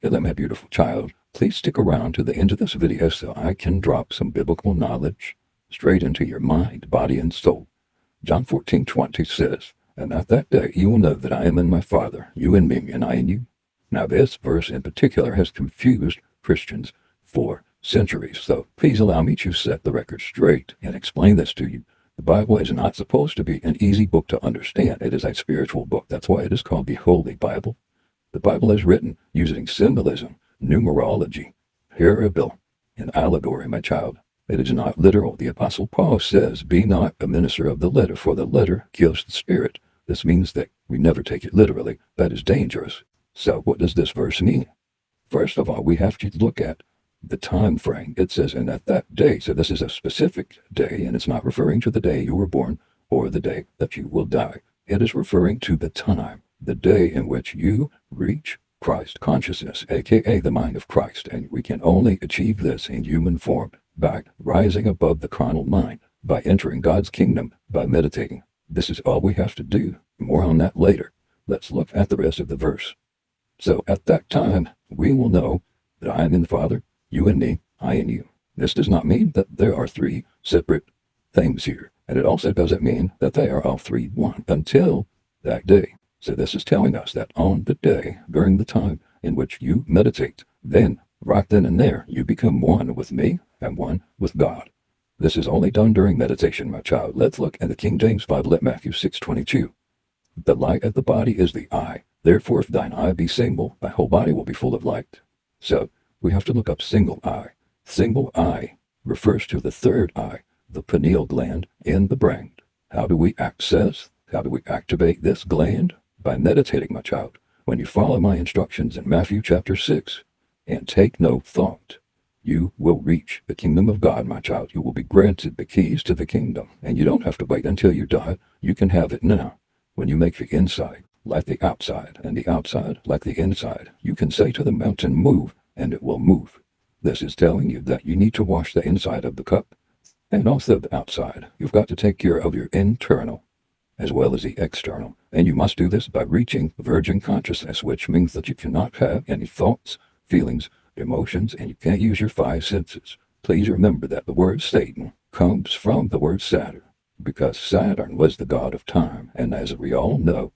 Hello, my beautiful child. Please stick around to the end of this video so I can drop some biblical knowledge straight into your mind, body, and soul. John 14:20 says, "And at that day you will know that I am in my Father, you in me, and I in you." Now this verse in particular has confused Christians for centuries, so please allow me to set the record straight and explain this to you. The Bible is not supposed to be an easy book to understand. It is a spiritual book. That's why it is called the Holy Bible. The Bible is written using symbolism, numerology, parable, and allegory, my child. It is not literal. The Apostle Paul says, "Be not a minister of the letter, for the letter kills the spirit." This means that we never take it literally. That is dangerous. So what does this verse mean? First of all, we have to look at the time frame. It says, "and at that day," so this is a specific day, and it's not referring to the day you were born or the day that you will die. It is referring to the time, the day in which you reach Christ consciousness, aka the mind of Christ. And we can only achieve this in human form by rising above the carnal mind, by entering God's kingdom, by meditating. This is all we have to do. More on that later. Let's look at the rest of the verse. So at that time, we will know that I am in the Father, you in me, I in you. This does not mean that there are three separate things here. And it also doesn't mean that they are all three one until that day. So this is telling us that on the day, during the time in which you meditate, then, right then and there, you become one with me and one with God. This is only done during meditation, my child. Let's look at the King James Bible at Matthew 6:22. "The light of the body is the eye. Therefore, if thine eye be single, thy whole body will be full of light." So we have to look up single eye. Single eye refers to the third eye, the pineal gland in the brain. How do we activate this gland? By meditating, my child. When you follow my instructions in Matthew chapter 6 and take no thought, you will reach the kingdom of God, my child. You will be granted the keys to the kingdom, and you don't have to wait until you die. You can have it now. When you make the inside like the outside and the outside like the inside, you can say to the mountain, "Move," and it will move. This is telling you that you need to wash the inside of the cup and also the outside. You've got to take care of your internal as well as the external. And you must do this by reaching virgin consciousness, which means that you cannot have any thoughts, feelings, emotions, and you can't use your five senses. Please remember that the word Satan comes from the word Saturn, because Saturn was the god of time. And as we all know,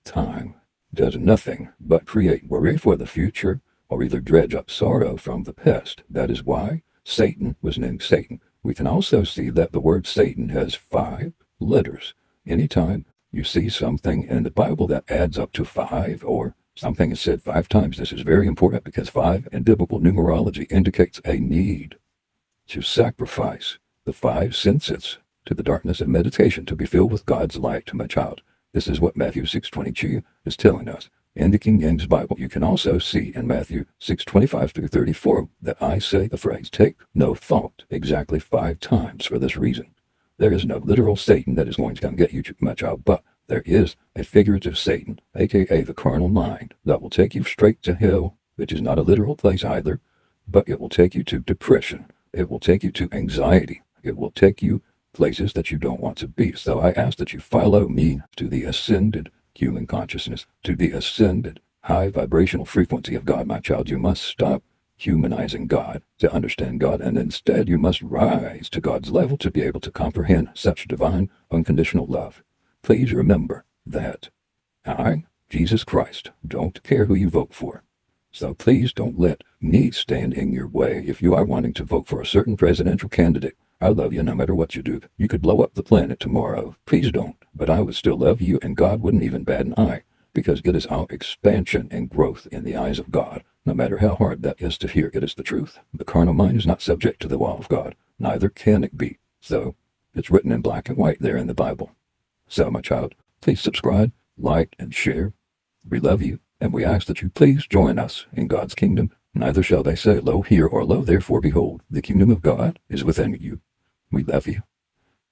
time does nothing but create worry for the future or either dredge up sorrow from the past. That is why Satan was named Satan. We can also see that the word Satan has 5 letters. Anytime you see something in the Bible that adds up to 5, or something is said 5 times, this is very important because 5 in biblical numerology indicates a need to sacrifice the 5 senses to the darkness of meditation to be filled with God's light, my child. This is what Matthew 6:22 is telling us. In the King James Bible, you can also see in Matthew 6:25 through 34 that I say the phrase, "take no thought," exactly 5 times for this reason. There is no literal Satan that is going to come get you, my child, but there is a figurative Satan, aka the carnal mind, that will take you straight to hell, which is not a literal place either, but it will take you to depression. It will take you to anxiety. It will take you places that you don't want to be. So I ask that you follow me to the ascended human consciousness, to the ascended high vibrational frequency of God, my child. You must stop humanizing God to understand God, and instead you must rise to God's level to be able to comprehend such divine, unconditional love. Please remember that I, Jesus Christ, don't care who you vote for. So please don't let me stand in your way. If you are wanting to vote for a certain presidential candidate, I love you no matter what you do. You could blow up the planet tomorrow. Please don't. But I would still love you, and God wouldn't even bat an eye, because it is our expansion and growth in the eyes of God. No matter how hard that is to hear, it is the truth. The carnal mind is not subject to the law of God. Neither can it be. So it's written in black and white there in the Bible. So, my child, please subscribe, like, and share. We love you, and we ask that you please join us in God's kingdom. Neither shall they say, "Lo here," or "Lo there," for behold, the kingdom of God is within you. We love you.